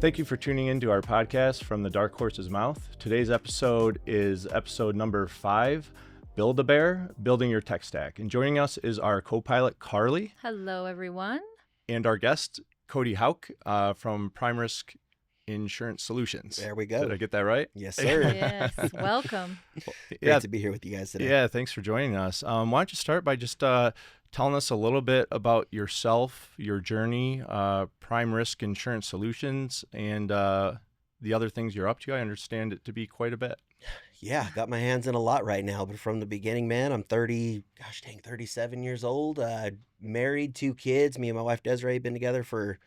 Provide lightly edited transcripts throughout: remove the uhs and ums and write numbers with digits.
Thank you for tuning in to our podcast from the Darkhorse's mouth. Today's episode is episode number 5, Build-A-Bear, Building Your Tech Stack. And joining us is our co-pilot, Carly. Hello, everyone. And our guest, Cody Houk from Primerisk Insurance Solutions. There we go. Did I get that right? Yes, sir. Yes, welcome. Great to be here with you guys today. Yeah, thanks for joining us. Why don't you start by just telling us a little bit about yourself, your journey, Primerisk Insurance Solutions, and the other things you're up to. I understand it to be quite a bit. Yeah, got my hands in a lot right now, but from the beginning, man, I'm 37 years old, married, 2 kids. Me and my wife Desiree have been together for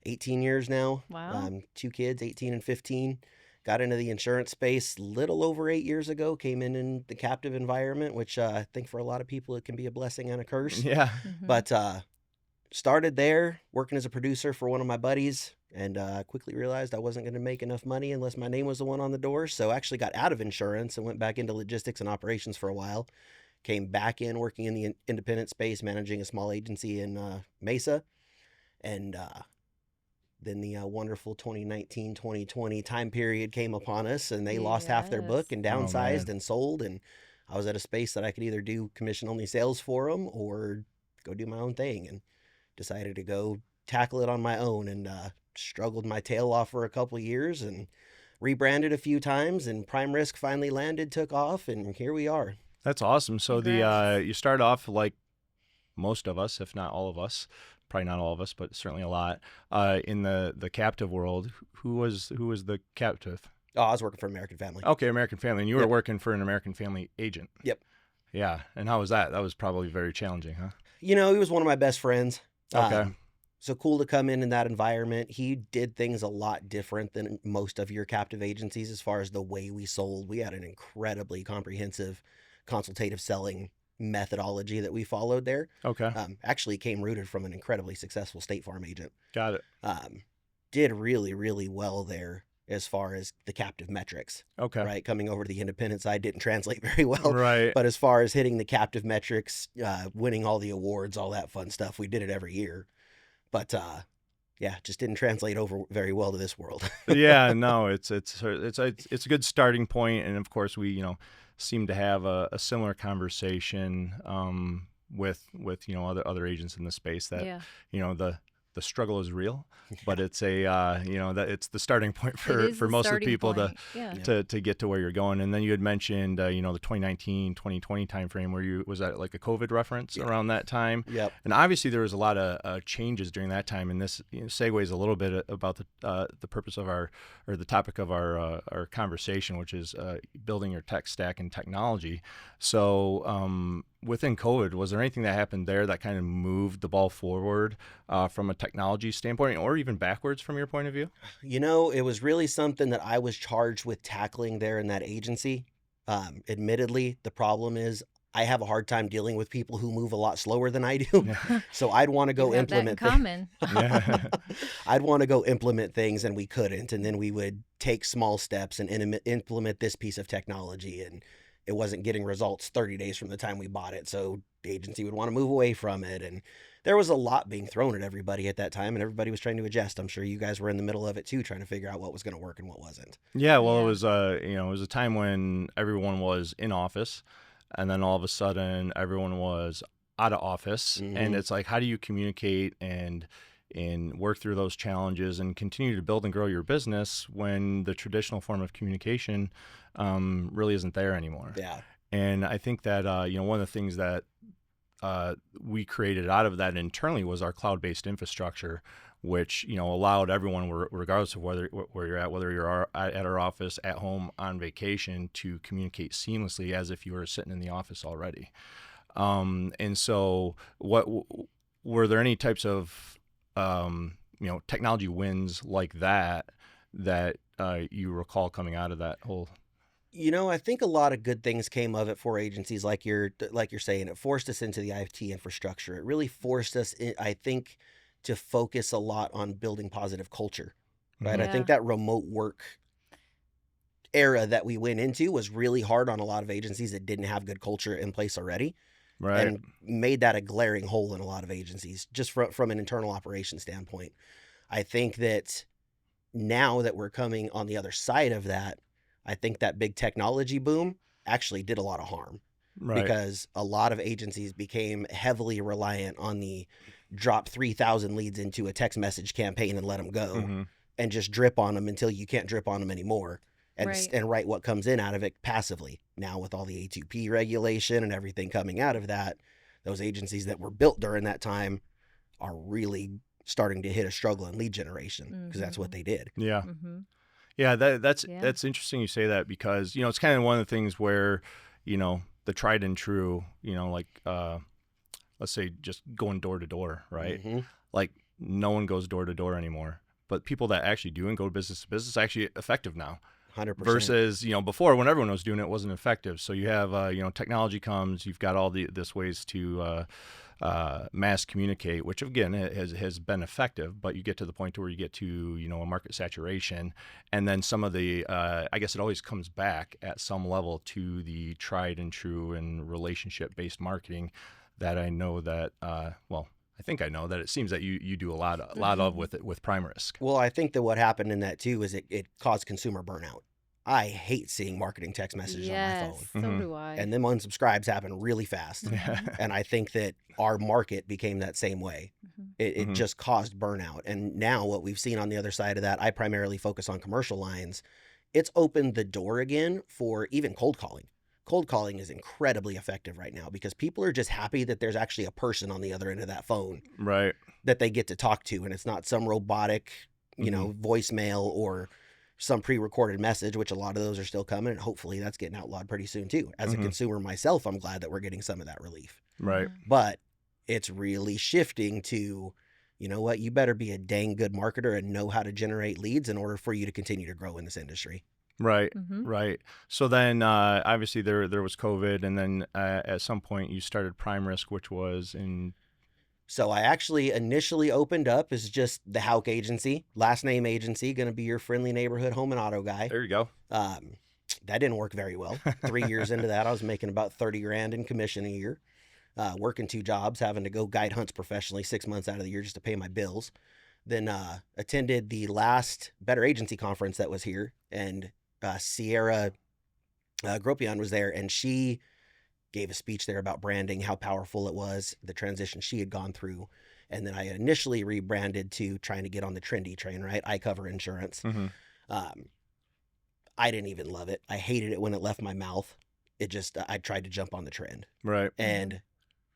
18 years now. Wow. 2 kids, 18 and 15. Got into the insurance space little over 8 years ago, came in the captive environment, which I think for a lot of people, it can be a blessing and a curse. Yeah. Mhm. But started there working as a producer for one of my buddies, and quickly realized I wasn't going to make enough money unless my name was the one on the door. So actually got out of insurance and went back into logistics and operations for a while. Came back in working in the independent space, managing a small agency in Mesa. And then the wonderful 2019-2020 time period came upon us, and they lost half their book and downsized and sold. And I was at a space that I could either do commission-only sales for them or go do my own thing, and decided to go tackle it on my own, and struggled my tail off for a couple of years and rebranded a few times, and Primerisk finally landed, took off, and here we are. That's awesome. So Congrats. you start off like most of us, if not all of us, probably not all of us, but certainly a lot, in the captive world. Who was the captive? Oh, I was working for American Family. Okay, American Family. And you were Yep. working for an American Family agent. Yep. Yeah. And how was that? That was probably very challenging, huh? You know, he was one of my best friends. Okay. So cool to come in that environment. He did things a lot different than most of your captive agencies as far as the way we sold. We had an incredibly comprehensive consultative selling methodology that we followed there. Okay. Actually came rooted from an incredibly successful State Farm agent. Got it. Did really, really well there as far as the captive metrics, Okay. right? Coming over to the independent side didn't translate very well. Right. But as far as hitting the captive metrics, winning all the awards, all that fun stuff, we did it every year. But yeah, just didn't translate over very well to this world. Yeah, no, it's a good starting point, and of course we seem to have a similar conversation with other agents in the space that Yeah. The struggle is real, but it's that it's the starting point It for is the most of the starting people point. Yeah. to get to where you're going. And then you had mentioned the 2019-2020 timeframe where was that like a COVID reference around that time? Yep. And obviously there was a lot of changes during that time, and this segues a little bit about the purpose of the topic of our conversation, which is building your tech stack and technology. So within COVID, was there anything that happened there that kind of moved the ball forward from a technology standpoint, or even backwards from your point of view? You know, it was really something that I was charged with tackling there in that agency. Admittedly, the problem is I have a hard time dealing with people who move a lot slower than I do. So I'd want to go You have that in implement common. Yeah. I'd want to go implement things, and we couldn't. And then we would take small steps and implement this piece of technology, and it wasn't getting results 30 days from the time we bought it. So the agency would want to move away from it. And there was a lot being thrown at everybody at that time, and everybody was trying to adjust. I'm sure you guys were in the middle of it too, trying to figure out what was going to work and what wasn't. Yeah, well, Yeah. it was it was a time when everyone was in office, and then all of a sudden everyone was out of office, and it's like, how do you communicate and work through those challenges and continue to build and grow your business when the traditional form of communication really isn't there anymore? Yeah. And I think that one of the things that we created out of that internally was our cloud-based infrastructure, which allowed everyone, regardless of where you're at, whether you're at our office, at home, on vacation, to communicate seamlessly as if you were sitting in the office already. And so, what were there any types of technology wins like that you recall coming out of that whole? You know, I think a lot of good things came of it for agencies, like you're saying. It forced us into the IT infrastructure. It really forced us, I think, to focus a lot on building positive culture, right? Yeah. I think that remote work era that we went into was really hard on a lot of agencies that didn't have good culture in place already. Right. And made that a glaring hole in a lot of agencies, just from an internal operation standpoint. I think that now that we're coming on the other side of that, I think that big technology boom actually did a lot of harm Right. because a lot of agencies became heavily reliant on the drop 3,000 leads into a text message campaign and let them go hmm and just drip on them until you can't drip on them anymore and, Right. and write what comes in out of it passively. Now with all the A2P regulation and everything coming out of that, those agencies that were built during that time are really starting to hit a struggle in lead generation because that's what they did. Yeah. Mm-hmm. Yeah. That's Yeah. interesting you say that because, it's kind of one of the things where, the tried and true, let's say just going door to door, right? Mhm. Like no one goes door to door anymore, but people that actually do and go business to business actually effective now. 100%. Versus, before when everyone was doing it, it wasn't effective. So you have, technology comes, you've got all this ways to mass communicate, which again has been effective, but you get to the point where you get to, a market saturation. And then some of the, I guess it always comes back at some level to the tried and true and relationship-based marketing that I know that, I think I know that it seems that you do a lot of with it with Primerisk. Well, I think that what happened in that too is it caused consumer burnout. I hate seeing marketing text messages on my Yes, phone. so Mhm. do I. And them unsubscribes happen really fast. Mhm. And I think that our market became that same way. Mhm. It Mhm. just caused burnout. And now what we've seen on the other side of that, I primarily focus on commercial lines. It's opened the door again for even cold calling. Cold calling is incredibly effective right now because people are just happy that there's actually a person on the other end of that phone Right. that they get to talk to. And it's not some robotic, voicemail or some pre-recorded message, which a lot of those are still coming. And hopefully that's getting outlawed pretty soon too. As a Mhm. consumer myself, I'm glad that we're getting some of that relief. Right. Mhm. But it's really shifting to, you know what, you better be a dang good marketer and know how to generate leads in order for you to continue to grow in this industry. Right. Mhm. Right. So then, obviously there was COVID, and then at some point you started Primerisk, which was in. So I actually initially opened up as just the Houk agency, last name agency, going to be your friendly neighborhood home and auto guy. There you go. That didn't work very well. 3 years into that, I was making about 30 grand in commission a year, working 2 jobs, having to go guide hunts professionally 6 months out of the year just to pay my bills. Then attended the last Better Agency conference that was here, and Sierra Gropion was there, and she gave a speech there about branding, how powerful it was, the transition she had gone through. And then I initially rebranded to trying to get on the trendy train, right? I cover insurance. Mhm. I didn't even love it. I hated it when it left my mouth. I tried to jump on the trend Right. and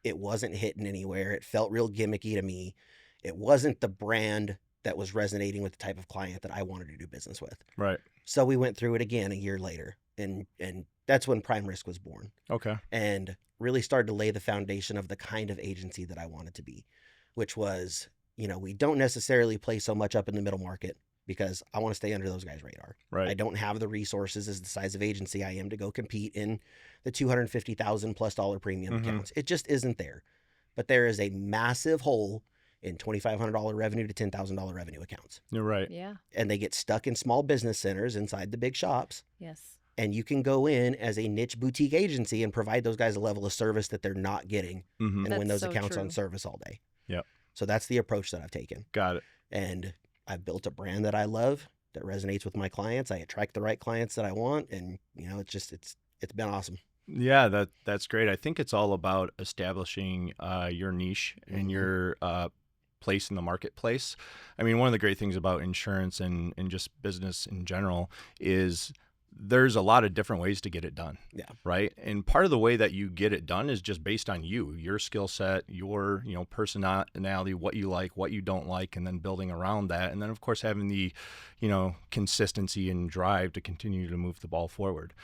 it wasn't hitting anywhere. It felt real gimmicky to me. It wasn't the brand that was resonating with the type of client that I wanted to do business with. Right. So we went through it again a year later, and that's when Primerisk was born, Okay. and really started to lay the foundation of the kind of agency that I wanted to be, which was, we don't necessarily play so much up in the middle market because I want to stay under those guys' radar. Right. I don't have the resources as the size of agency I am to go compete in the $250,000+ premium accounts. It just isn't there. But there is a massive hole in $2,500 revenue to $10,000 revenue accounts. You're right. Yeah. And they get stuck in small business centers inside the big shops. Yes. And you can go in as a niche boutique agency and provide those guys a level of service that they're not getting Mhm. and win That's those so accounts on true. service all day. Yep. So that's the approach that I've taken. Got it. And I've built a brand that I love that resonates with my clients. I attract the right clients that I want. And, it's been awesome. Yeah, that's great. I think it's all about establishing your niche and Mhm. your place in the marketplace. I mean, one of the great things about insurance and just business in general is there's a lot of different ways to get it done. Yeah. Right. And part of the way that you get it done is just based on your skill set, your, personality, what you like, what you don't like, and then building around that. And then, of course, having the, consistency and drive to continue to move the ball forward.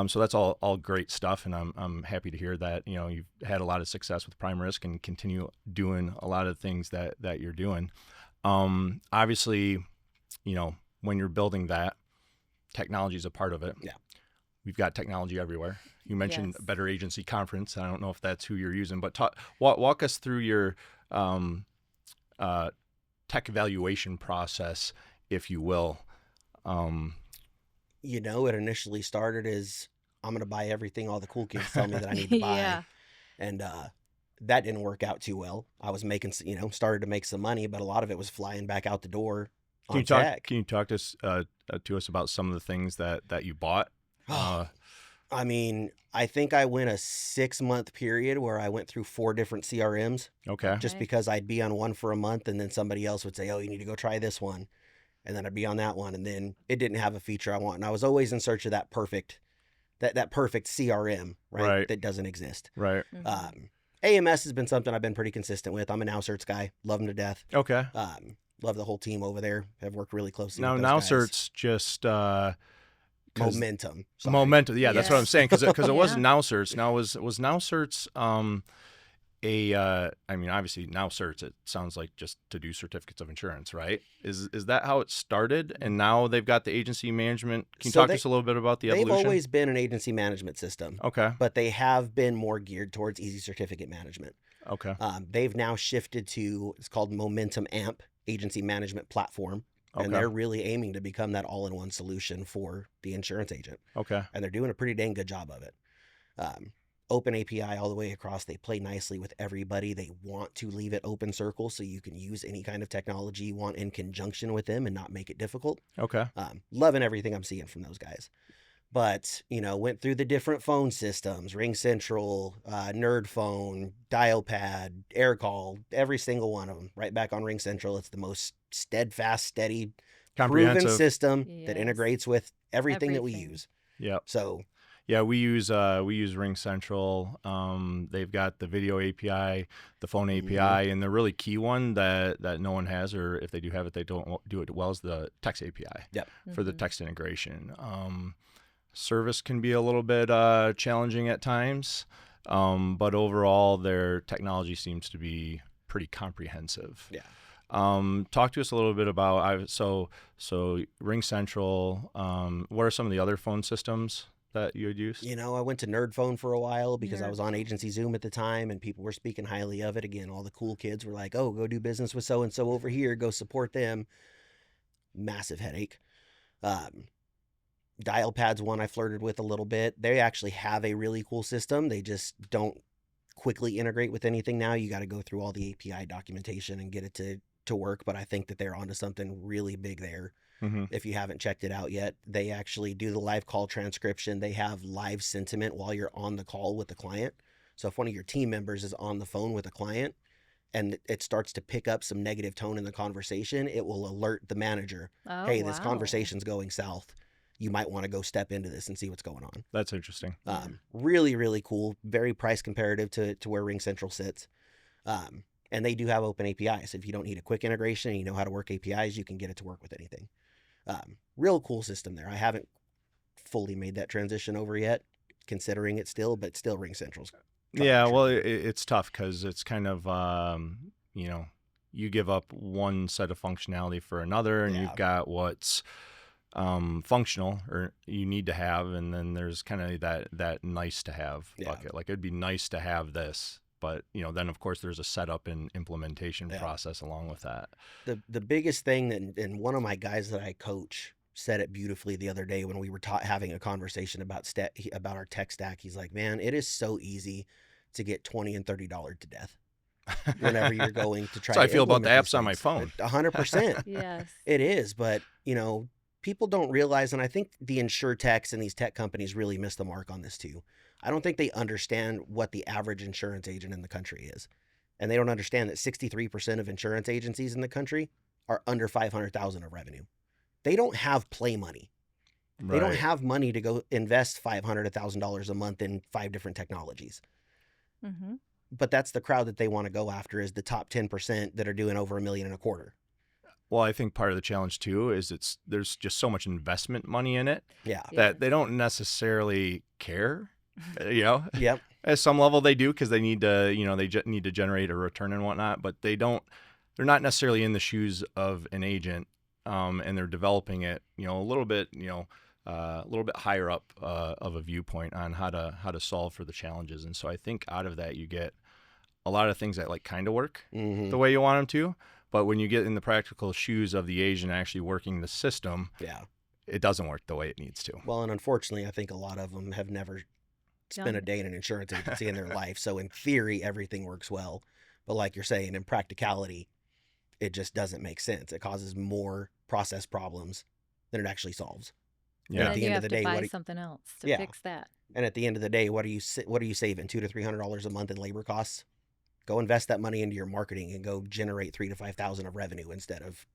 So that's all great stuff. And I'm happy to hear that, you've had a lot of success with Primerisk and continue doing a lot of things that you're doing. Obviously, when you're building that, technology is a part of it. Yeah. We've got technology everywhere. You mentioned Yes. Better Agency Conference. I don't know if that's who you're using, but walk us through your tech evaluation process, if you will. It initially started as I'm going to buy everything all the cool kids tell me that I need to buy. Yeah. And that didn't work out too well. I was making, started to make some money, but a lot of it was flying back out the door on tech. Can you talk to us about some of the things that you bought? I mean, I think I went a 6-month period where I went through 4 different CRMs Okay. just because I'd be on one for a month and then somebody else would say, oh, you need to go try this one. And then I'd be on that one. And then it didn't have a feature I want. And I was always in search of that perfect CRM, right? That doesn't exist. Right. AMS has been something I've been pretty consistent with. I'm an Outcerts guy. Love them to death. Okay. Love the whole team over there. Have worked really closely with those Now guys. Outcerts just Momentum. Sorry. Momentum. Yeah, that's what I'm saying. Because it wasn't Outcerts. Now was Outcerts I mean, obviously now certs, it sounds like just to do certificates of insurance, right? Is that how it started? And now they've got the agency management. Can you talk to us a little bit about the evolution? They've always been an agency management system. Okay. But they have been more geared towards easy certificate management. Okay. They've now shifted to, it's called Momentum AMP, agency management platform. Okay. And they're really aiming to become that all-in-one solution for the insurance agent. Okay. And they're doing a pretty dang good job of it. Open API all the way across. They play nicely with everybody. They want to leave it open circle so you can use any kind of technology you want in conjunction with them and not make it difficult. Okay. Loving everything I'm seeing from those guys. But, went through the different phone systems, Ring Central, Nerd Phone, Dialpad, AirCall, every single one of them. Right back on Ring Central. It's the most steadfast, steady, proven system that integrates with everything that we use. Yeah. So... yeah, we use Ring Central. They've got the video API, the phone API, and the really key one that no one has, or if they do have it, they don't do it well, is the text API. Yep. For the text integration. Service can be a little bit challenging at times, but overall their technology seems to be pretty comprehensive. Yeah. Talk to us a little bit about so Ring Central. What are some of the other phone systems that you would use? I went to Nerd Phone for a while because I was on Agency Zoom at the time and people were speaking highly of it. Again, all the cool kids were like, oh, go do business with so-and-so over here. Go support them. Massive headache. Dialpad's one I flirted with a little bit. They actually have a really cool system. They just don't quickly integrate with anything now. You got to go through all the API documentation and get it to work. But I think that they're onto something really big there. Mm-hmm. If you haven't checked it out yet, they actually do the live call transcription. They have live sentiment while you're on the call with the client. So if one of your team members is on the phone with a client and it starts to pick up some negative tone in the conversation, it will alert the manager, hey, this conversation's going south. You might want to go step into this and see what's going on. That's interesting. Really, really cool. Very price comparative to where Ring Central sits. And they do have open APIs. If you don't need a quick integration and you know how to work APIs, you can get it to work with anything. Real cool system there. I haven't fully made that transition over yet, considering it still, but still Ring Central's. Yeah, well, it's tough because it's kind of, you give up one set of functionality for another, and you've got what's functional or you need to have, and then there's kind of that nice to have bucket. Like, it'd be nice to have this. But, then, of course, there's a setup and implementation process along with that. The biggest thing, and one of my guys that I coach said it beautifully the other day when we were having a conversation about our tech stack. He's like, man, it is so easy to get $20 and $30 to death whenever you're going to try to I feel about the apps on my phone. 100%. Yes. It is. But, people don't realize, and I think the insurtechs and these tech companies really miss the mark on this too. I don't think they understand what the average insurance agent in the country is. And they don't understand that 63% of insurance agencies in the country are under $500,000 of revenue. They don't have play money. Right. They don't have money to go invest $500, $1,000 a month in 5 different technologies. Mm-hmm. But that's the crowd that they want to go after, is the top 10% that are doing over $1.25 million. Well, I think part of the challenge too is there's just so much investment money in it that they don't necessarily care. Yep. At some level they do, because they need to, need to generate a return and whatnot, but they're not necessarily in the shoes of an agent, and they're developing it, a little bit higher up of a viewpoint on how to solve for the challenges. And so I think out of that you get a lot of things that kind of work the way you want them to, but when you get in the practical shoes of the agent actually working the system, it doesn't work the way it needs to. Well, and unfortunately, I think a lot of them have never spent a day in an insurance agency in their life. So in theory, everything works well. But like you're saying, in practicality, it just doesn't make sense. It causes more process problems than it actually solves. And at Yeah. then the you end of have the to day, buy something else to Yeah. fix that. And at the end of the day, what are you saving? $200 to $300 a month in labor costs? Go invest that money into your marketing and go generate 3,000 to 5,000 of revenue instead of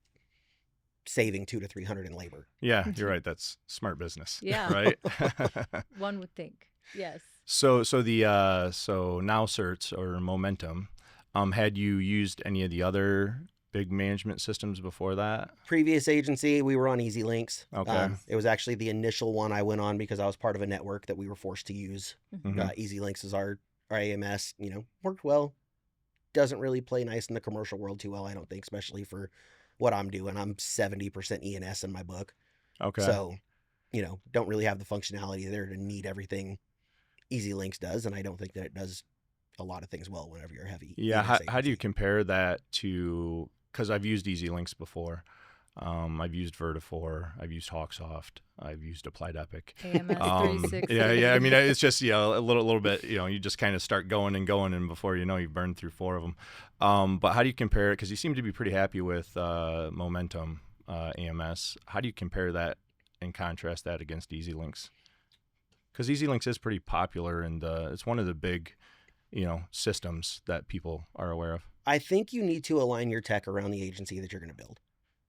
saving 200 to 300 in labor. Yeah, you're right. That's smart business. Yeah. Right. One would think. Yes. So now certs or Momentum, had you used any of the other big management systems before that? Previous agency, we were on Easy Links. Okay. It was actually the initial one I went on because I was part of a network that we were forced to use. Mhm. Easy Links is our AMS. Worked well. Doesn't really play nice in the commercial world too well, I don't think, especially for what I'm doing. I'm 70% E&S in my book. Okay. So, don't really have the functionality there to need everything Easy Links does. And I don't think that it does a lot of things well whenever you're heavy. Yeah. E&S How do you agency. compare that to? Because I've used Easy Links before. I've used Vertifor. I've used Hawksoft. I've used Applied Epic. AMS 360. Yeah. I mean, it's just a little bit. You just kind of start going, and before you know, you've burned through 4 of them. But how do you compare it? Because you seem to be pretty happy with Momentum AMS. How do you compare that and contrast that against Easy Links? Because Easy Links is pretty popular, and it's one of the big, systems that people are aware of. I think you need to align your tech around the agency that you're going to build.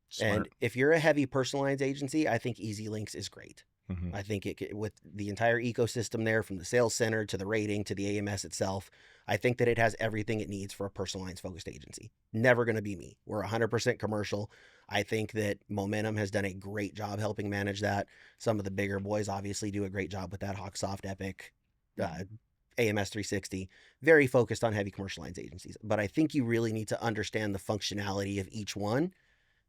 Smart. And if you're a heavy personalized agency, I think Easy Links is great. Mhm. I think with the entire ecosystem there, from the sales center to the rating to the AMS itself, I think that it has everything it needs for a personalized focused agency. Never going to be me. We're 100% commercial. I think that Momentum has done a great job helping manage that. Some of the bigger boys obviously do a great job with that. Hawksoft, Epic, AMS 360, very focused on heavy commercial lines agencies. But I think you really need to understand the functionality of each one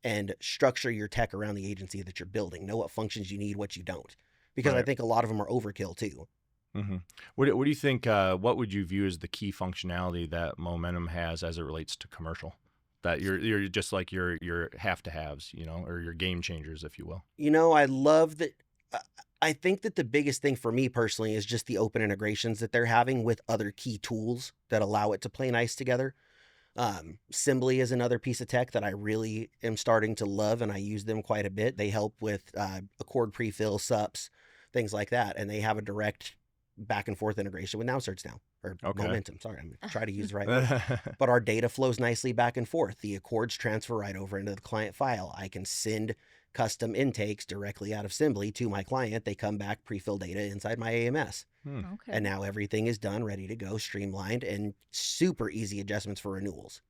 and structure your tech around the agency that you're building. Know what functions you need, what you don't. Because I Right. think a lot of them are overkill too. Mm-hmm. What do you think? What would you view as the key functionality that Momentum has as it relates to commercial? That you're just like your have to haves, or your game changers, if you will. I love that. I think that the biggest thing for me personally is just the open integrations that they're having with other key tools that allow it to play nice together. Simbly is another piece of tech that I really am starting to love, and I use them quite a bit. They help with Accord prefill, SUPs, things like that, and they have a direct back and forth integration with NowCerts now, or Okay. Momentum. Sorry, I'm trying to use the right word. But our data flows nicely back and forth. The Accords transfer right over into the client file. I can send custom intakes directly out of Simbly to my client. They come back pre-fill data inside my AMS. Okay. And now everything is done, ready to go, streamlined, and super easy adjustments for renewals.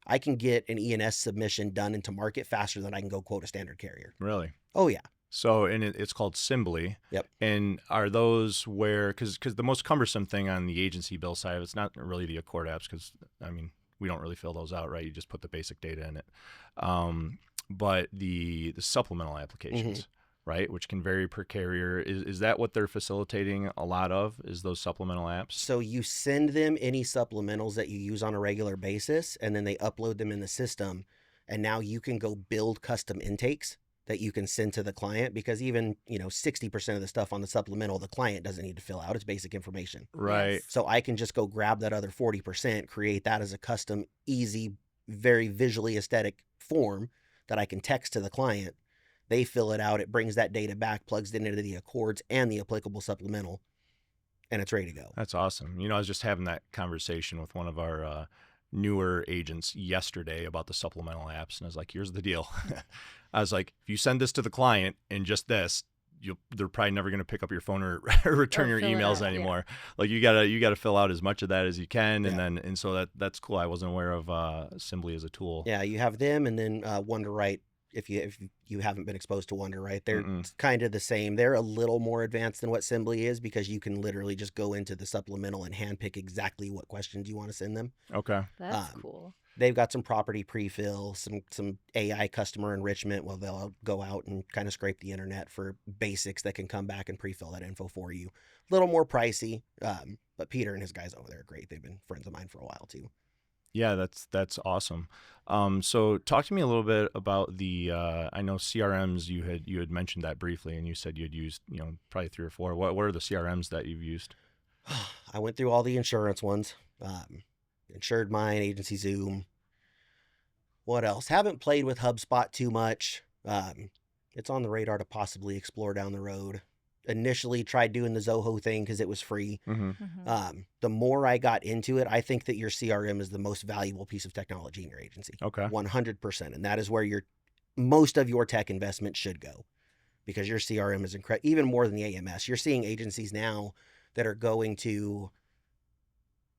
I can get an E&S submission done into market faster than I can go quote a standard carrier. Really? Oh, yeah. So, and it's called Simbly. Yep. And are those where, because the most cumbersome thing on the agency bill side, it's not really the Accord apps, because, we don't really fill those out, right? You just put the basic data in it. But the supplemental applications, right, which can vary per carrier, is that what they're facilitating a lot of, is those supplemental apps? So you send them any supplementals that you use on a regular basis, and then they upload them in the system. And now you can go build custom intakes that you can send to the client, because even, 60% of the stuff on the supplemental, the client doesn't need to fill out. It's basic information. Right. Yes. So I can just go grab that other 40%, create that as a custom, easy, very visually aesthetic form that I can text to the client. They fill it out. It brings that data back, plugs it into the Accords and the applicable supplemental, and it's ready to go. That's awesome. I was just having that conversation with one of our newer agents yesterday about the supplemental apps, and I was like, here's the deal. I was like, if you send this to the client and just this, they're probably never going to pick up your phone or return your fill it emails out, yeah. anymore. Like you gotta fill out as much of that as you can, Yeah. and so that's cool. I wasn't aware of Simbly as a tool. Yeah, you have them, and then Wonderwrite. If you haven't been exposed to Wonderwrite, they're kind of the same. They're a little more advanced than what Simbly is, because you can literally just go into the supplemental and handpick exactly what questions you want to send them. Okay. That's cool. They've got some property pre-fill, some AI customer enrichment. Well, they'll go out and kind of scrape the internet for basics that can come back and pre-fill that info for you. A little more pricey, but Peter and his guys over there are great. They've been friends of mine for a while too. Yeah, that's awesome. So talk to me a little bit about the. I know CRMs. You had mentioned that briefly, and you said you had used probably 3 or 4. What are the CRMs that you've used? I went through all the insurance ones. Insured Mine, Agency Zoom. What else? Haven't played with HubSpot too much. It's on the radar to possibly explore down the road. Initially tried doing the Zoho thing because it was free. The more I got into it, I think that your CRM is the most valuable piece of technology in your agency. Okay. 100%. And that is where most of your tech investment should go, because your CRM is incredible, even more than the AMS. You're seeing agencies now that are going to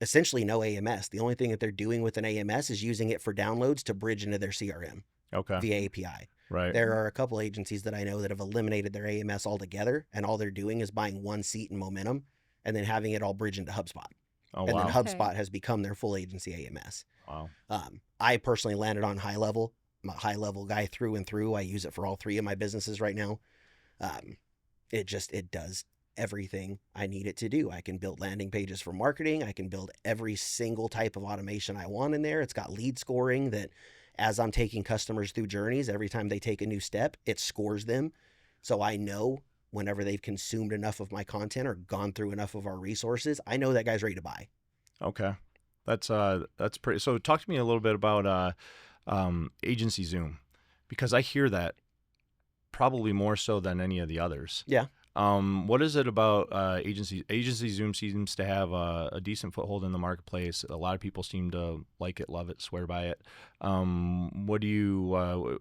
essentially no AMS. The only thing that they're doing with an AMS is using it for downloads to bridge into their CRM via API. Right. There are a couple agencies that I know that have eliminated their AMS altogether, and all they're doing is buying one seat in Momentum and then having it all bridge into HubSpot. Oh, and wow. then HubSpot has become their full agency AMS. Wow. I personally landed on High Level. I'm a High Level guy through and through. I use it for all 3 of my businesses right now. It does everything I need it to do. I can build landing pages for marketing. I can build every single type of automation I want in there. It's got lead scoring that, as I'm taking customers through journeys, every time they take a new step, it scores them. So I know whenever they've consumed enough of my content or gone through enough of our resources, I know that guy's ready to buy. Okay. That's pretty. So talk to me a little bit about Agency Zoom, because I hear that probably more so than any of the others. Yeah. What is it about Agency Zoom seems to have a decent foothold in the marketplace. A lot of people seem to like it, love it, swear by it. What do you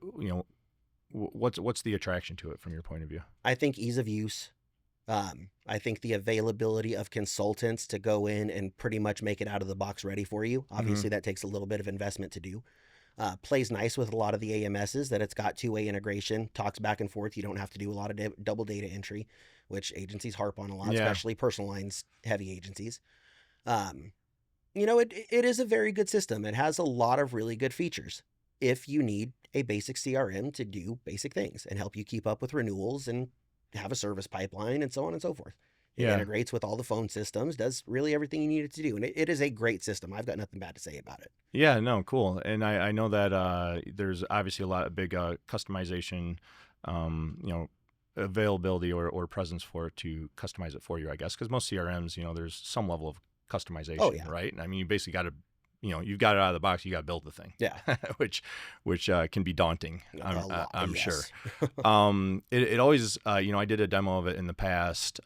what's the attraction to it from your point of view? I think ease of use. I think the availability of consultants to go in and pretty much make it out of the box ready for you. Obviously, that takes a little bit of investment to do. Plays nice with a lot of the AMSs, that it's got 2-way integration, talks back and forth. You don't have to do a lot of double data entry, which agencies harp on a lot, especially personal lines heavy agencies. It is a very good system. It has a lot of really good features. If you need a basic CRM to do basic things and help you keep up with renewals and have a service pipeline and so on and so forth. It integrates with all the phone systems, does really everything you need it to do. And it is a great system. I've got nothing bad to say about it. Yeah, no, cool. And I know that there's obviously a lot of big customization, availability or presence for it to customize it for you, I guess, because most CRMs, there's some level of customization, right? And I mean, you basically got to, you've got it out of the box, you got to build the thing. Yeah. which can be daunting, I'm sure. It always, I did a demo of it in the past.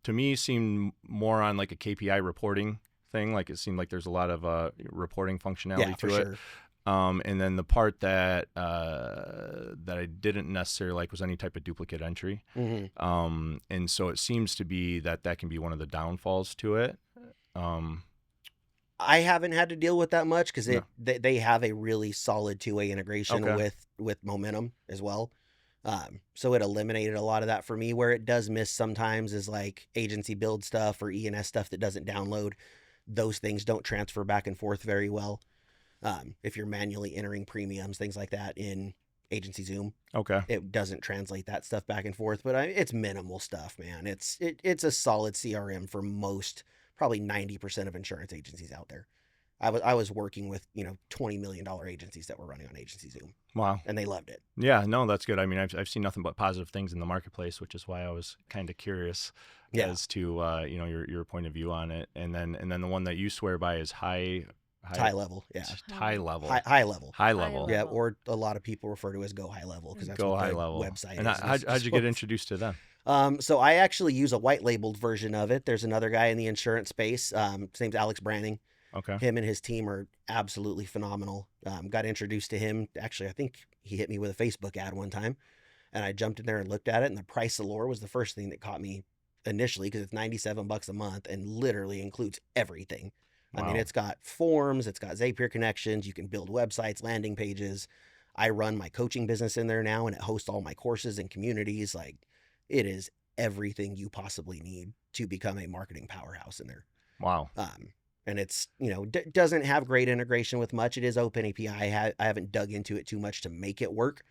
To me, seemed more on like a KPI reporting thing. Like it seemed like there's a lot of reporting functionality to it. Sure. And then the part that I didn't necessarily like was any type of duplicate entry. And so it seems to be that can be one of the downfalls to it. I haven't had to deal with that much because they have a really solid 2-way integration with Momentum as well. So it eliminated a lot of that for me. Where it does miss sometimes is like agency build stuff or E&S stuff that doesn't download. Those things don't transfer back and forth very well. If you're manually entering premiums, things like that in Agency Zoom, it doesn't translate that stuff back and forth. But it's minimal stuff, man. It's a solid CRM for most, probably 90% of insurance agencies out there. I was working with $20 million agencies that were running on Agency Zoom. Wow. And they loved it. Yeah, no, that's good. I mean, I've seen nothing but positive things in the marketplace, which is why I was kind of curious as to your point of view on it. And then the one that you swear by is high level. Yeah. High level. High level. High level. Yeah, or a lot of people refer to as Go High Level because that's Go what High the Level website and is. How'd you get introduced to them? So I actually use a white labeled version of it. There's another guy in the insurance space. His name's Alex Branning. Okay. Him and his team are absolutely phenomenal. Got introduced to him. Actually, I think he hit me with a Facebook ad one time, and I jumped in there and looked at it. And the price allure was the first thing that caught me initially because it's $97 a month and literally includes everything. Wow. I mean, it's got forms, it's got Zapier connections. You can build websites, landing pages. I run my coaching business in there now, and it hosts all my courses and communities. Like, it is everything you possibly need to become a marketing powerhouse in there. Wow. And it's, doesn't have great integration with much. It is open API. I haven't dug into it too much to make it work,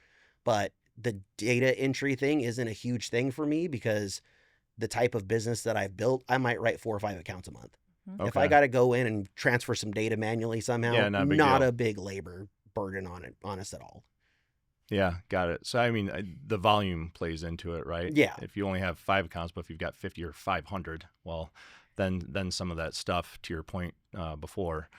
but the data entry thing isn't a huge thing for me because the type of business that I've built, I might write 4 or 5 accounts a month. Okay. If I got to go in and transfer some data manually somehow, not a big labor burden on us at all. Yeah, got it. So, I mean, the volume plays into it, right? Yeah. If you only have 5 accounts, but if you've got 50 or 500, well, then some of that stuff, to your point before,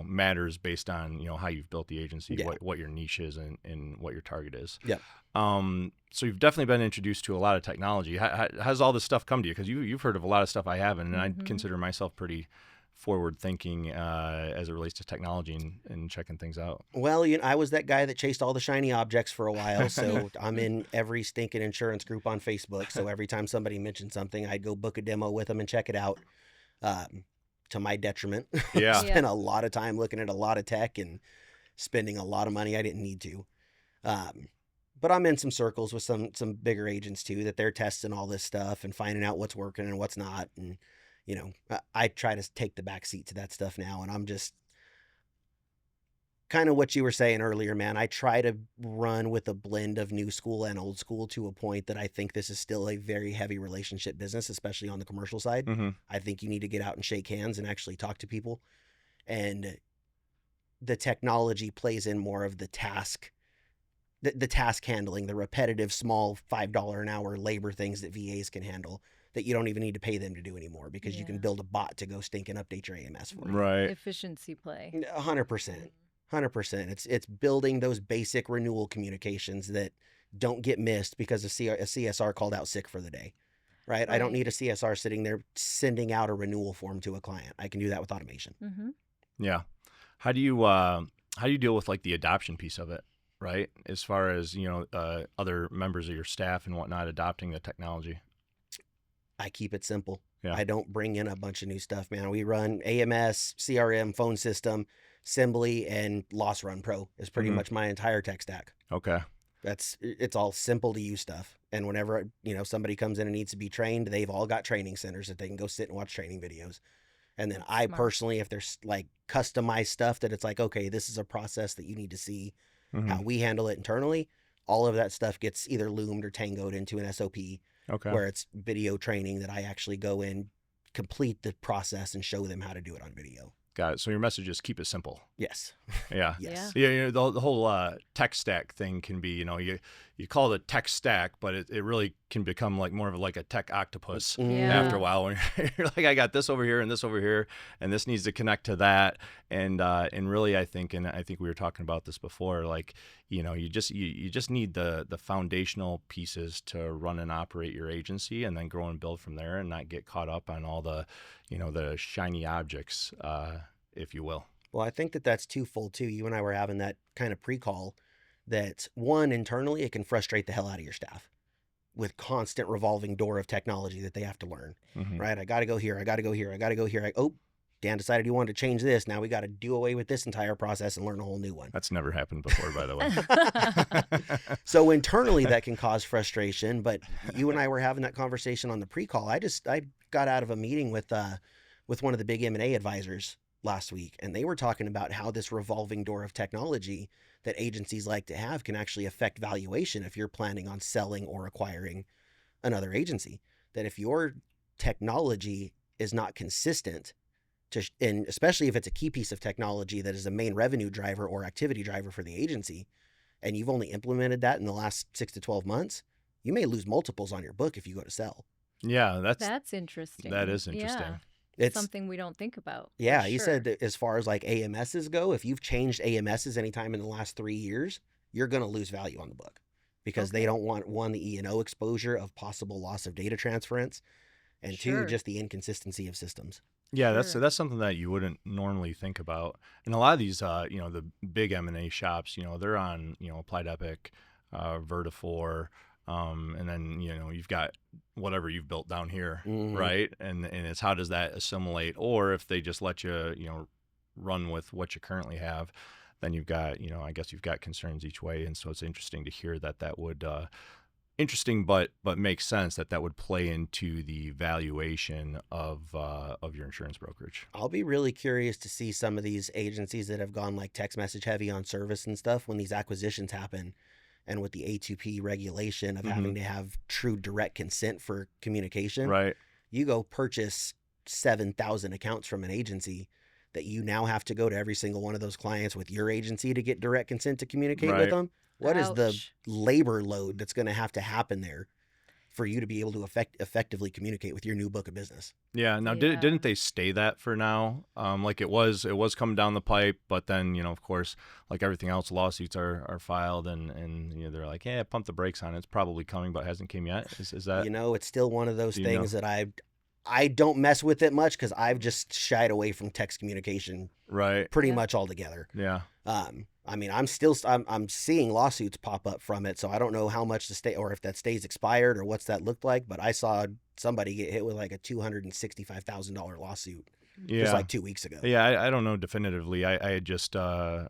matters based on, how you've built the agency, Yeah. what your niche is and what your target is. Yep. So you've definitely been introduced to a lot of technology. How's all this stuff come to you? Because you've heard of a lot of stuff I haven't, and I consider myself pretty forward thinking as it relates to technology and checking things out. Well, I was that guy that chased all the shiny objects for a while. So I'm in every stinking insurance group on Facebook. So every time somebody mentioned something, I'd go book a demo with them and check it out. To my detriment. Yeah. Spent a lot of time looking at a lot of tech and spending a lot of money I didn't need to. But I'm in some circles with some bigger agents too, that they're testing all this stuff and finding out what's working and what's not. And, I try to take the back seat to that stuff now. And I'm just kind of what you were saying earlier, man. I try to run with a blend of new school and old school to a point that I think this is still a very heavy relationship business, especially on the commercial side. Mm-hmm. I think you need to get out and shake hands and actually talk to people. And the technology plays in more of the task, the task handling, the repetitive, small $5 an hour labor things that VAs can handle that you don't even need to pay them to do anymore, because you can build a bot to go stink and update your AMS for you. Right. Efficiency play. 100%. 100%. It's building those basic renewal communications that don't get missed because a CSR called out sick for the day, right? I don't need a CSR sitting there sending out a renewal form to a client. I can do that with automation. Mm-hmm. Yeah. How do you deal with like the adoption piece of it, right? As far as, other members of your staff and whatnot adopting the technology? I keep it simple. Yeah. I don't bring in a bunch of new stuff, man. We run AMS, CRM, phone system, Assembly, and Loss Run Pro is pretty much my entire tech stack. Okay. It's all simple to use stuff. And whenever, somebody comes in and needs to be trained, they've all got training centers that they can go sit and watch training videos. And then I personally, if there's like customized stuff that it's like, okay, this is a process that you need to see how we handle it internally, all of that stuff gets either loomed or tangoed into an SOP. Okay. Where it's video training that I actually go in, complete the process, and show them how to do it on video. Got it. So your message is keep it simple. Yes. Yeah. Yes. Yeah. The whole tech stack thing can be, you call it a tech stack, but it really can become like more of like a tech octopus after a while. When you're like, I got this over here and this over here, and this needs to connect to that. And really, I think we were talking about this before, like, you just need the foundational pieces to run and operate your agency, and then grow and build from there, and not get caught up on all the, the shiny objects, if you will. Well, I think that's twofold too. You and I were having that kind of pre-call that, one, internally, it can frustrate the hell out of your staff with constant revolving door of technology that they have to learn, right? I got to go here. I got to go here. I got to go here. Dan decided he wanted to change this. Now we got to do away with this entire process and learn a whole new one. That's never happened before, by the way. So internally that can cause frustration, but you and I were having that conversation on the pre-call. I got out of a meeting with one of the big M&A advisors last week, and they were talking about how this revolving door of technology that agencies like to have can actually affect valuation if you're planning on selling or acquiring another agency. That if your technology is not consistent, and especially if it's a key piece of technology that is a main revenue driver or activity driver for the agency, and you've only implemented that in the last 6 to 12 months, you may lose multiples on your book if you go to sell. Yeah, that's interesting. That is interesting. Yeah. It's something we don't think about. Yeah, he said that as far as like AMSs go, if you've changed AMSs anytime in the last 3 years, you're going to lose value on the book, because they don't want, one, the E&O exposure of possible loss of data transference, and two, just the inconsistency of systems. Yeah, that's something that you wouldn't normally think about. And a lot of these, the big M&A shops, they're on, Applied Epic, Vertifor, and then, you've got whatever you've built down here, right? And it's how does that assimilate? Or if they just let you, run with what you currently have, then you've got, I guess you've got concerns each way. And so it's interesting to hear that would, interesting, but makes sense that would play into the valuation of your insurance brokerage. I'll be really curious to see some of these agencies that have gone like text message heavy on service and stuff when these acquisitions happen. And with the A2P regulation of having to have true direct consent for communication, right? You go purchase 7,000 accounts from an agency that you now have to go to every single one of those clients with your agency to get direct consent to communicate with them. What is the labor load that's going to happen there for you to be able to effectively communicate with your new book of business. Yeah. Now, Yeah. didn't they stay that for now? Like it was coming down the pipe, but then, of course, like everything else, lawsuits are filed and they're like, yeah, pump the brakes on it. It's probably coming, but hasn't came yet. Is that? It's still one of those Do you things know? that I don't mess with it much because I've just shied away from text communication Right. pretty Yeah. much altogether. Yeah. I mean, I'm seeing lawsuits pop up from it, so I don't know how much to stay or if that stays expired or what's that look like. But I saw somebody get hit with like a $265,000 lawsuit Yeah. just like 2 weeks ago. Yeah, I don't know definitively. I had just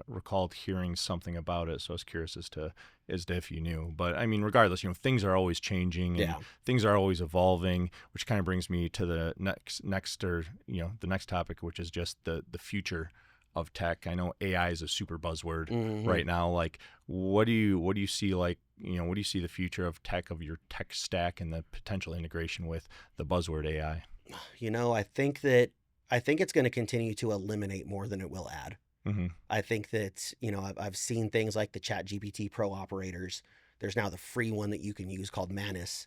recalled hearing something about it, so I was curious as to if you knew. But I mean, regardless, things are always changing and Yeah. things are always evolving, which kind of brings me to the next topic, which is just the future of tech. I know AI is a super buzzword right now. Like, what do you see what do you see the future of tech, of your tech stack, and the potential integration with the buzzword AI? I think it's going to continue to eliminate more than it will add. Mm-hmm. I think that, I've seen things like the ChatGPT Pro operators. There's now the free one that you can use called Manus.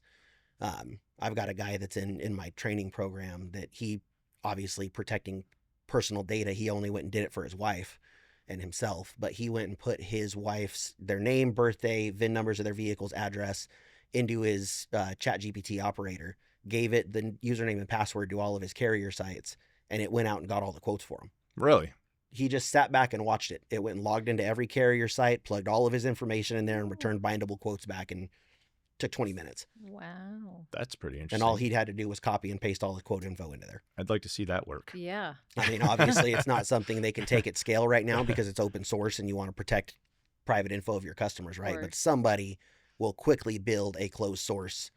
I've got a guy that's in my training program that he, obviously protecting personal data, he only went and did it for his wife and himself, but he went and put his wife's, their name, birthday, VIN numbers of their vehicle's address into his ChatGPT operator, gave it the username and password to all of his carrier sites, and it went out and got all the quotes for him. Really? He just sat back and watched it. It went and logged into every carrier site, plugged all of his information in there, and returned bindable quotes back, and took 20 minutes. Wow. That's pretty interesting. And all he'd had to do was copy and paste all the quote info into there. I'd like to see that work. Yeah. I mean, obviously, it's not something they can take at scale right now because it's open source and you want to protect private info of your customers, right? But somebody will quickly build a closed source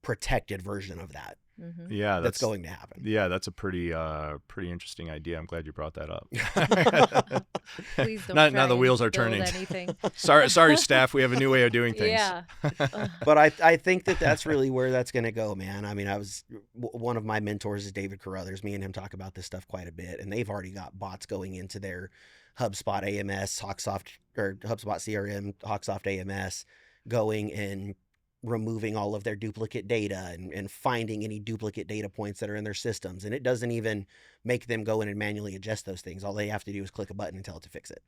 protected version of that. Mm-hmm. Yeah, that's going to happen. Yeah, that's a pretty interesting idea. I'm glad you brought that up. Please don't. Now the wheels are turning. Anything. Sorry, staff. We have a new way of doing things. Yeah. But I think that's really where that's going to go, man. I mean, one of my mentors is David Carruthers. Me and him talk about this stuff quite a bit, and they've already got bots going into their HubSpot AMS, HubSpot CRM, Hawksoft AMS, going and removing all of their duplicate data and finding any duplicate data points that are in their systems. And it doesn't even make them go in and manually adjust those things. All they have to do is click a button and tell it to fix it.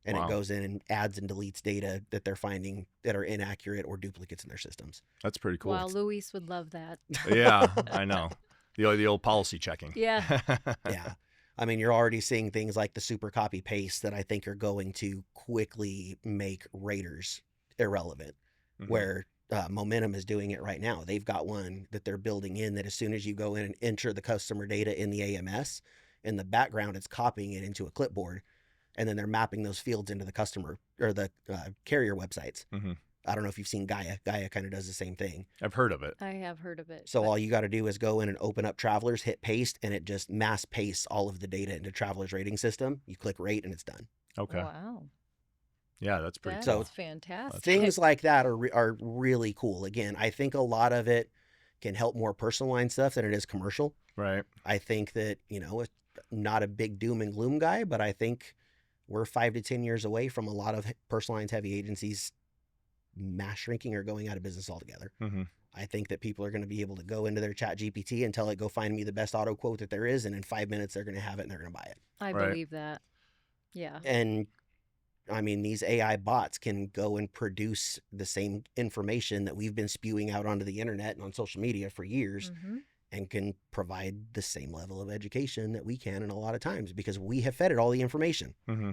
And Wow. It goes in and adds and deletes data that they're finding that are inaccurate or duplicates in their systems. That's pretty cool. Wow, Luis would love that. Yeah, I know. The old policy checking. Yeah. Yeah. I mean, you're already seeing things like the super copy paste that I think are going to quickly make raters irrelevant, Mm-hmm. where Momentum is doing it right now. They've got one that they're building in that as soon as you go in and enter the customer data in the AMS, in the background, it's copying it into a clipboard, and then they're mapping those fields into the customer or the carrier websites. Mm-hmm. I don't know if you've seen Gaia. Gaia kind of does the same thing. I've heard of it. I have heard of it. So all you got to do is go in and open up Travelers, hit paste, and it just mass pastes all of the data into Travelers rating system. You click rate and it's done. Okay. Wow. Yeah, that's pretty That's cool. fantastic. Things like that are really cool. Again, I think a lot of it can help more personal line stuff than it is commercial. Right. I think that, it's not a big doom and gloom guy, but I think we're 5 to 10 years away from a lot of personal lines heavy agencies mass shrinking or going out of business altogether. Mm-hmm. I think that people are going to be able to go into their ChatGPT and tell it, go find me the best auto quote that there is. And in 5 minutes, they're going to have it and they're going to buy it. I Right. believe that. Yeah. And I mean, these AI bots can go and produce the same information that we've been spewing out onto the internet and on social media for years, Mm-hmm. and can provide the same level of education that we can in a lot of times because we have fed it all the information. Mm-hmm.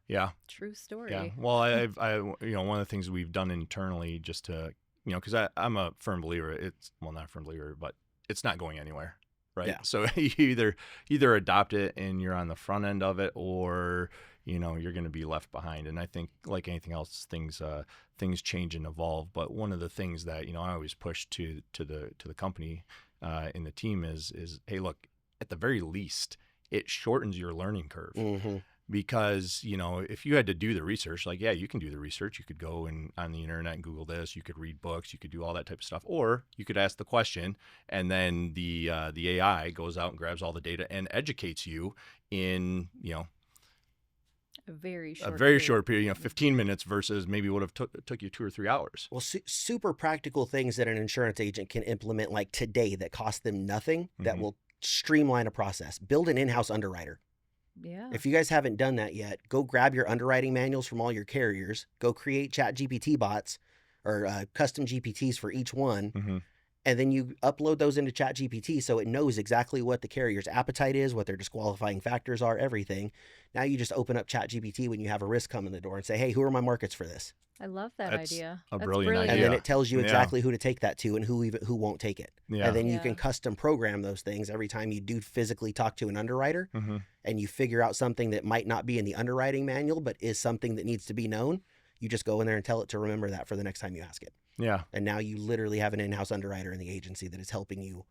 Yeah. True story. Yeah. Well, I one of the things we've done internally just to, because I'm a firm believer. Not a firm believer, but it's not going anywhere. Right. Yeah. So you either adopt it and you're on the front end of it, or you're going to be left behind. And I think, like anything else, things change and evolve. But one of the things that I always push to the company in the team is hey, look, at the very least, it shortens your learning curve. Mm-hmm. Because if you had to do the research, like, yeah, you can do the research. You could go on the internet and Google this. You could read books. You could do all that type of stuff, or you could ask the question, and then the AI goes out and grabs all the data and educates you in A very a short very period. short period, 15 minutes versus maybe would have took you 2 or 3 hours. Well, super practical things that an insurance agent can implement like today that cost them nothing that Mhm. will streamline a process. Build an in-house underwriter. Yeah. If you guys haven't done that yet, go grab your underwriting manuals from all your carriers, go create ChatGPT bots or custom GPTs for each one, Mhm. and then you upload those into ChatGPT so it knows exactly what the carrier's appetite is, what their disqualifying factors are, everything. Now you just open up ChatGPT when you have a risk come in the door and say, hey, who are my markets for this? I love that That's idea. a That's brilliant brilliant. And idea. then it tells you Yeah. exactly who to take that to and who won't take it. Yeah. And then you Yeah. can custom program those things every time you do physically talk to an underwriter Mhm. and you figure out something that might not be in the underwriting manual, but is something that needs to be known. You just go in there and tell it to remember that for the next time you ask it. Yeah. And now you literally have an in-house underwriter in the agency that is helping you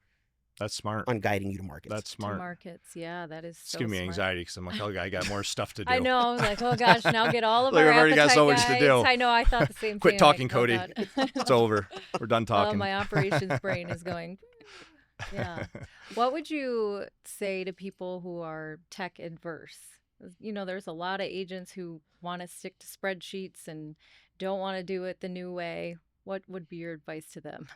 That's smart. on guiding you to markets. That's To smart. markets. Yeah, that is It's so giving me smart. anxiety because I'm like, oh, I got more stuff to do. I know. I was like, oh gosh, now get all of Like, our I've already got so appetite much to guides. do. I know. I thought the same Quit thing. talking, like, oh, Cody. God. It's over. We're done Oh, talking. my operations brain is going. Yeah. What would you say to people who are tech adverse? There's a lot of agents who want to stick to spreadsheets and don't want to do it the new way. What would be your advice to them?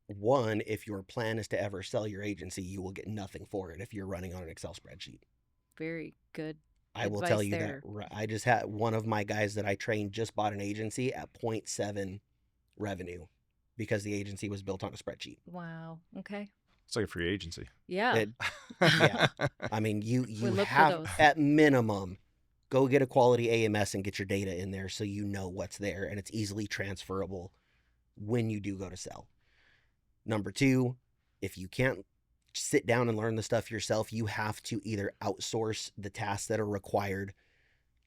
One, if your plan is to ever sell your agency, you will get nothing for it if you're running on an Excel spreadsheet. Very good. I will Advice tell you there. that. I just had one of my guys that I trained just bought an agency at 0.7 revenue because the agency was built on a spreadsheet. Wow. Okay. It's like a free agency. Yeah. It- yeah. I mean, you look for have those. at minimum go get a quality AMS and get your data in there so you know what's there and it's easily transferable when you do go to sell. Number two, if you can't sit down and learn the stuff yourself, you have to either outsource the tasks that are required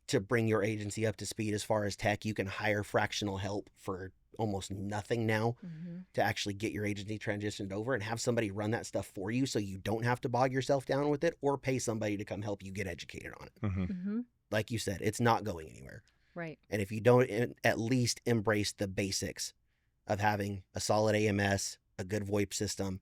to bring your agency up to speed as far as tech. You can hire fractional help for almost nothing now Mhm. to actually get your agency transitioned over and have somebody run that stuff for you so you don't have to bog yourself down with it or pay somebody to come help you get educated on it. Mhm. Mhm. Like you said, it's not going anywhere. Right. And if you don't at least embrace the basics of having a solid AMS, a good VoIP system,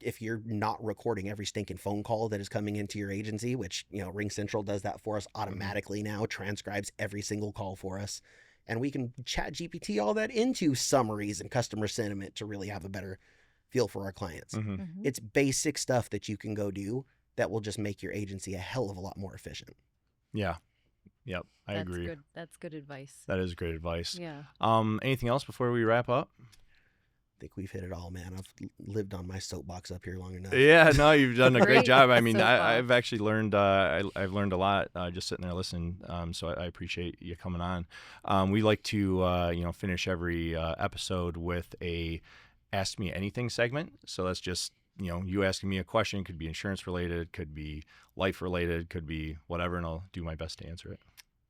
if you're not recording every stinking phone call that is coming into your agency, which, Ring Central does that for us automatically now, transcribes every single call for us. And we can chat GPT all that into summaries and customer sentiment to really have a better feel for our clients. Mhm. Mhm. It's basic stuff that you can go do that will just make your agency a hell of a lot more efficient. Yeah. Yep. I That's agree. good. That's good advice. That is great advice. Yeah. Anything else before we wrap up? I think we've hit it all, man. I've lived on my soapbox up here long enough. Yeah, no, you've done a great Great job. I mean, soapbox. I've actually learned. I've learned a lot just sitting there listening. So I appreciate you coming on. We like to finish every episode with a Ask Me Anything segment. So that's just you asking me a question. Could be insurance related, could be life related, could be whatever, and I'll do my best to answer it.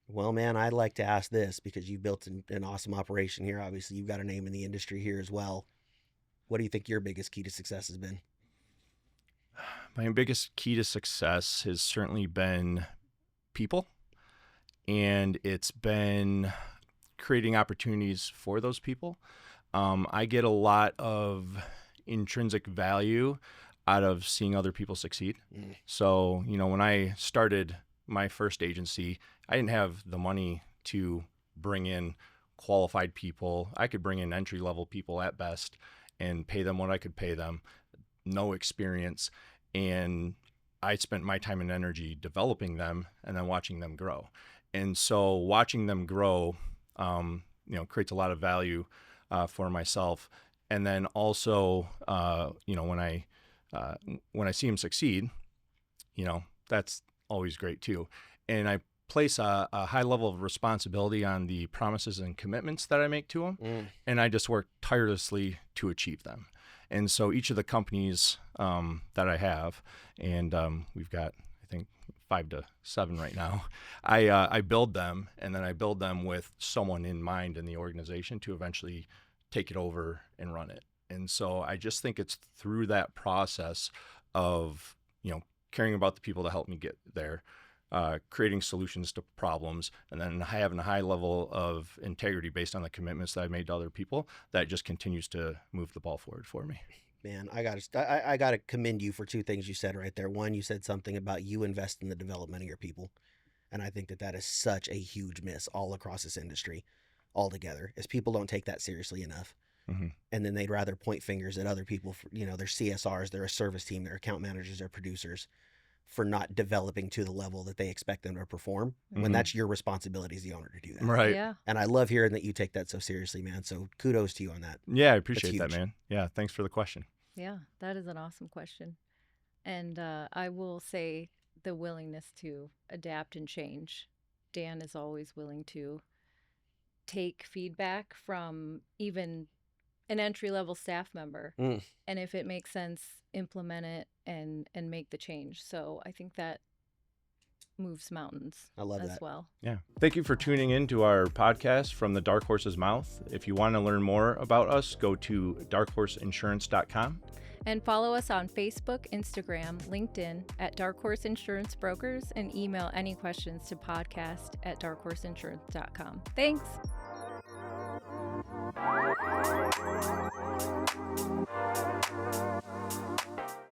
Well, man, I'd like to ask this because you've built an awesome operation here. Obviously, you've got a name in the industry here as well. What do you think your biggest key to success has been? My biggest key to success has certainly been people, and it's been creating opportunities for those people. I get a lot of intrinsic value out of seeing other people succeed. Mm. So, when I started my first agency, I didn't have the money to bring in qualified people. I could bring in entry-level people at best and pay them what I could pay them, no experience. And I spent my time and energy developing them and then watching them grow. And so watching them grow, creates a lot of value for myself. And then also, when I see them succeed, that's always great too. And I place a high level of responsibility on the promises and commitments that I make to them. Mm. And I just work tirelessly to achieve them. And so each of the companies that I have, and we've got, I think, 5 to 7 right now, I build them, and then I build them with someone in mind in the organization to eventually take it over and run it. And so I just think it's through that process of, caring about the people that help me get there, creating solutions to problems, and then having a high level of integrity based on the commitments that I made to other people that just continues to move the ball forward for me. Man, I gotta commend you for two things you said right there. One, you said something about you invest in the development of your people. And I think that that is such a huge miss all across this industry altogether, is people don't take that seriously enough. Mm-hmm. And then they'd rather point fingers at other people for, you know, their CSRs, their service team, their account managers, their producers, for not developing to the level that they expect them to perform, when Mhm. that's your responsibility as the owner to do that. Right. Yeah. And I love hearing that you take that so seriously, man. So kudos to you on that. Yeah, I appreciate that, huge. man. Yeah, thanks for the question. Yeah, that is an awesome question. And I will say the willingness to adapt and change. Dan is always willing to take feedback from even an entry-level staff member. Mm. And if it makes sense, implement it and make the change. So I think that moves mountains I love as that. well. Yeah. Thank you for tuning in to our podcast from the Darkhorse's mouth. If you want to learn more about us, go to darkhorseinsurance.com. And follow us on Facebook, Instagram, LinkedIn at Darkhorse Insurance Brokers, and email any questions to podcast@darkhorseinsurance.com. Thanks.